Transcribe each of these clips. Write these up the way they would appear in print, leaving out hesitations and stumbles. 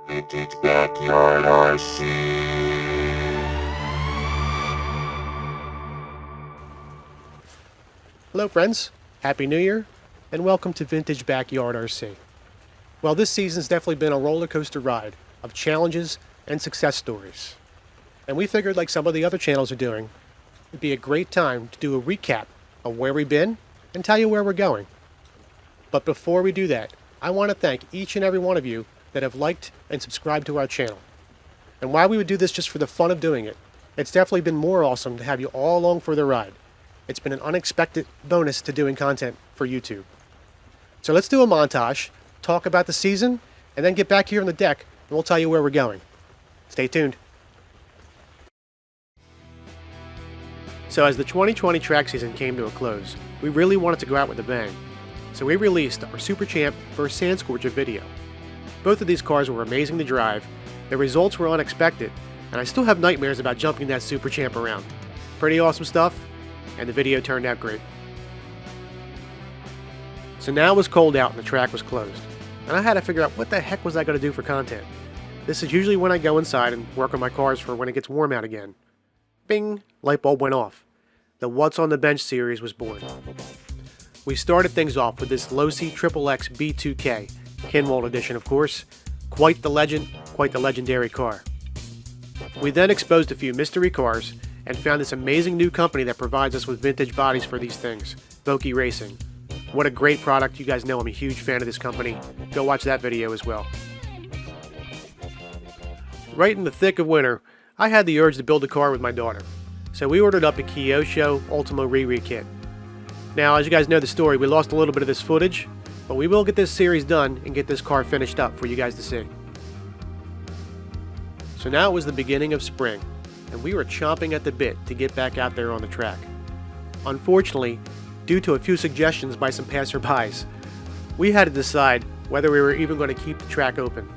Vintage Backyard RC. Hello friends, Happy New Year, and welcome to Vintage Backyard RC. Well, this season's definitely been a roller coaster ride of challenges and success stories. And we figured, like some of the other channels are doing, it'd be a great time to do a recap of where we've been and tell you where we're going. But before we do that, I want to thank each and every one of you that have liked and subscribed to our channel. And while we would do this just for the fun of doing it, it's definitely been more awesome to have you all along for the ride. It's been an unexpected bonus to doing content for YouTube. So let's do a montage, talk about the season, and then get back here on the deck and we'll tell you where we're going. Stay tuned. So as the 2020 track season came to a close, we really wanted to go out with a bang. So we released our Super Champ vs Sandscorcher video. Both of these cars were amazing to drive, the results were unexpected, and I still have nightmares about jumping that Super Champ around. Pretty awesome stuff, and the video turned out great. So now it was cold out and the track was closed, and I had to figure out what the heck was I going to do for content. This is usually when I go inside and work on my cars for when it gets warm out again. Bing! Light bulb went off. The What's on the Bench series was born. We started things off with this Losi XXX B2K, Kinwald edition of course. Quite the legend, quite the legendary car. We then exposed a few mystery cars and found this amazing new company that provides us with vintage bodies for these things, Voki Racing. What a great product, you guys know I'm a huge fan of this company. Go watch that video as well. Right in the thick of winter, I had the urge to build a car with my daughter. So we ordered up a Kyosho Ultimo Riri kit. Now, as you guys know the story, we lost a little bit of this footage, but we will get this series done and get this car finished up for you guys to see. So now it was the beginning of spring, and we were chomping at the bit to get back out there on the track. Unfortunately, due to a few suggestions by some passerbys, we had to decide whether we were even going to keep the track open.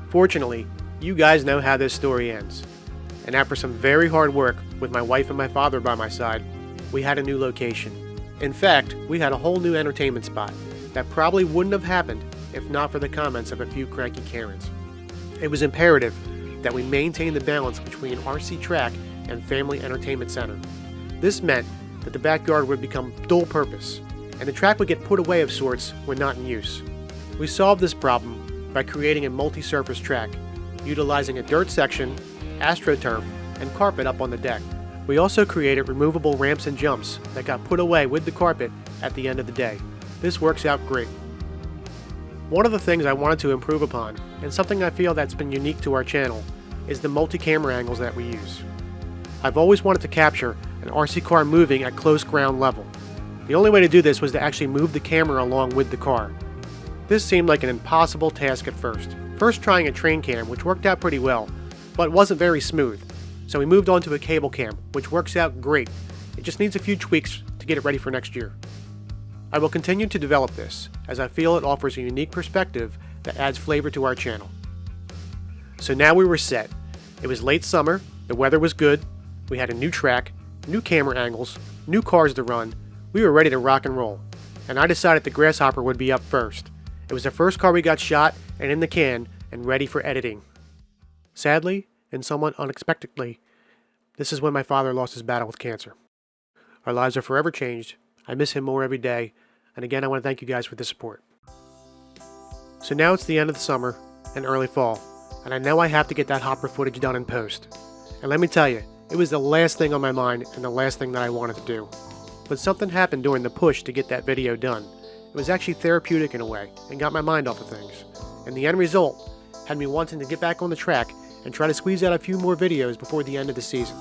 Fortunately, you guys know how this story ends, and after some very hard work with my wife and my father by my side, we had a new location. In fact, we had a whole new entertainment spot that probably wouldn't have happened if not for the comments of a few cranky Karens. It was imperative that we maintain the balance between RC track and family entertainment center. This meant that the backyard would become dual purpose, and the track would get put away of sorts when not in use. We solved this problem by creating a multi-surface track, utilizing a dirt section, AstroTurf, and carpet up on the deck. We also created removable ramps and jumps that got put away with the carpet at the end of the day. This works out great. One of the things I wanted to improve upon, and something I feel that's been unique to our channel, is the multi-camera angles that we use. I've always wanted to capture an RC car moving at close ground level. The only way to do this was to actually move the camera along with the car. This seemed like an impossible task at first. First trying a train cam, which worked out pretty well, but wasn't very smooth. So we moved on to a cable cam, which works out great. It just needs a few tweaks to get it ready for next year. I will continue to develop this, as I feel it offers a unique perspective that adds flavor to our channel. So now we were set. It was late summer, the weather was good, we had a new track, new camera angles, new cars to run, we were ready to rock and roll. And I decided the Grasshopper would be up first. It was the first car we got shot and in the can and ready for editing. Sadly, and somewhat unexpectedly, this is when my father lost his battle with cancer. Our lives are forever changed. I miss him more every day, and again I want to thank you guys for the support. So now it's the end of the summer and early fall, and I know I have to get that hopper footage done in post. And let me tell you, it was the last thing on my mind and the last thing that I wanted to do. But something happened during the push to get that video done. It was actually therapeutic in a way, and got my mind off of things. And the end result had me wanting to get back on the track and try to squeeze out a few more videos before the end of the season.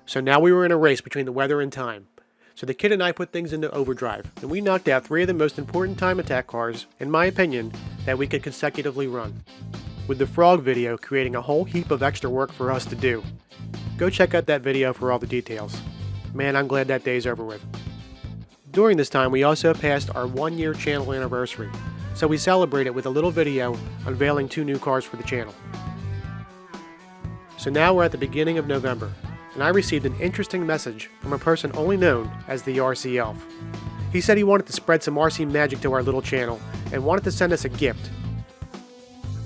So now we were in a race between the weather and time. So the kid and I put things into overdrive, and we knocked out 3 of the most important time attack cars, in my opinion, that we could consecutively run. With the frog video creating a whole heap of extra work for us to do. Go check out that video for all the details. Man, I'm glad that day's over with. During this time, we also passed our 1-year channel anniversary, so we celebrated with a little video unveiling 2 new cars for the channel. So now we're at the beginning of November, and I received an interesting message from a person only known as the RC Elf. He said he wanted to spread some RC magic to our little channel and wanted to send us a gift.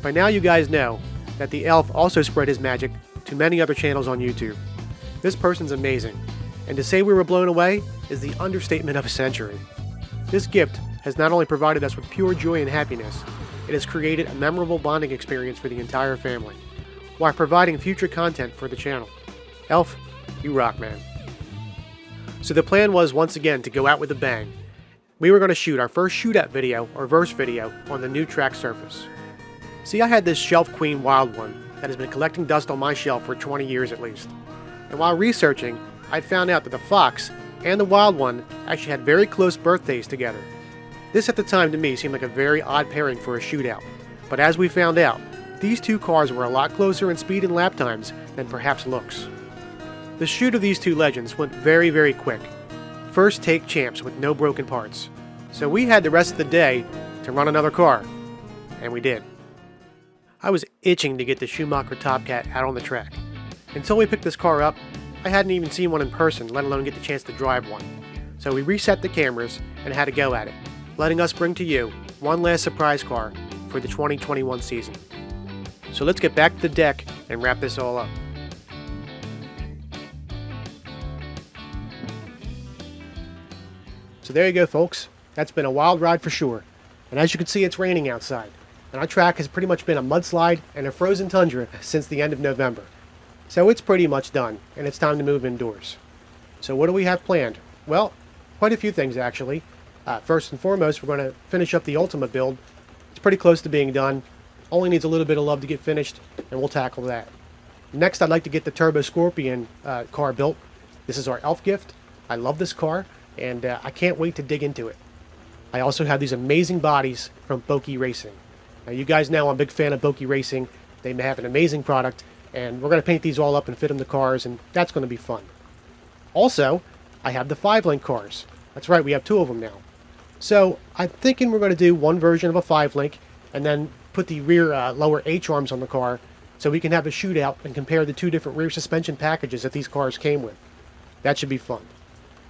By now you guys know that the elf also spread his magic to many other channels on YouTube. This person's amazing, and to say we were blown away is the understatement of a century. This gift has not only provided us with pure joy and happiness, it has created a memorable bonding experience for the entire family, while providing future content for the channel. Elf, you rock, man. So the plan was once again to go out with a bang. We were going to shoot our first shootout video, or verse video, on the new track surface. See, I had this Shelf Queen Wild One that has been collecting dust on my shelf for 20 years at least. And while researching, I'd found out that the Fox and the Wild One actually had very close birthdays together. This at the time to me seemed like a very odd pairing for a shootout, but as we found out, these two cars were a lot closer in speed and lap times than perhaps looks. The shoot of these two legends went very, very quick. First take champs with no broken parts. So we had the rest of the day to run another car, and we did. I was itching to get the Schumacher Top Cat out on the track. Until we picked this car up, I hadn't even seen one in person, let alone get the chance to drive one. So we reset the cameras and had a go at it, letting us bring to you one last surprise car for the 2021 season. So let's get back to the deck and wrap this all up. So there you go, folks. That's been a wild ride for sure. And as you can see, it's raining outside. And our track has pretty much been a mudslide and a frozen tundra since the end of November. So it's pretty much done, and it's time to move indoors. So what do we have planned? Well, quite a few things actually. First and foremost, we're going to finish up the Ultima build. It's pretty close to being done. Only needs a little bit of love to get finished, and we'll tackle that. Next, I'd like to get the Turbo Scorpion car built. This is our elf gift. I love this car, and I can't wait to dig into it. I also have these amazing bodies from Boki Racing. Now, you guys know I'm a big fan of Boki Racing. They have an amazing product, and we're going to paint these all up and fit them to cars, and that's going to be fun. Also, I have the 5-link cars. That's right, we have 2 of them now. So I'm thinking we're going to do one version of a 5-link, and then put the rear lower H-arms on the car, so we can have a shootout and compare the 2 different rear suspension packages that these cars came with. That should be fun.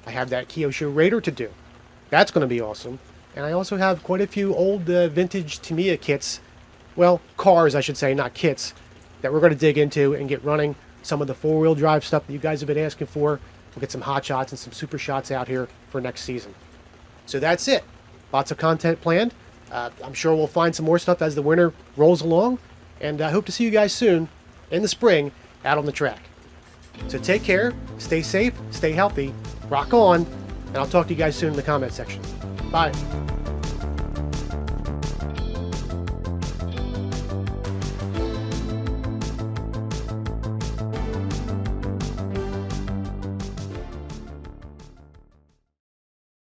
I have that Kyosho Raider to do. That's going to be awesome. And I also have quite a few old vintage Tamiya kits, well, cars I should say, not kits, that we're going to dig into and get running. Some of the 4-wheel drive stuff that you guys have been asking for. We'll get some hot shots and some super shots out here for next season. So that's it. Lots of content planned. I'm sure we'll find some more stuff as the winter rolls along. And I hope to see you guys soon, in the spring, out on the track. So take care, stay safe, stay healthy, rock on, and I'll talk to you guys soon in the comment section. Bye.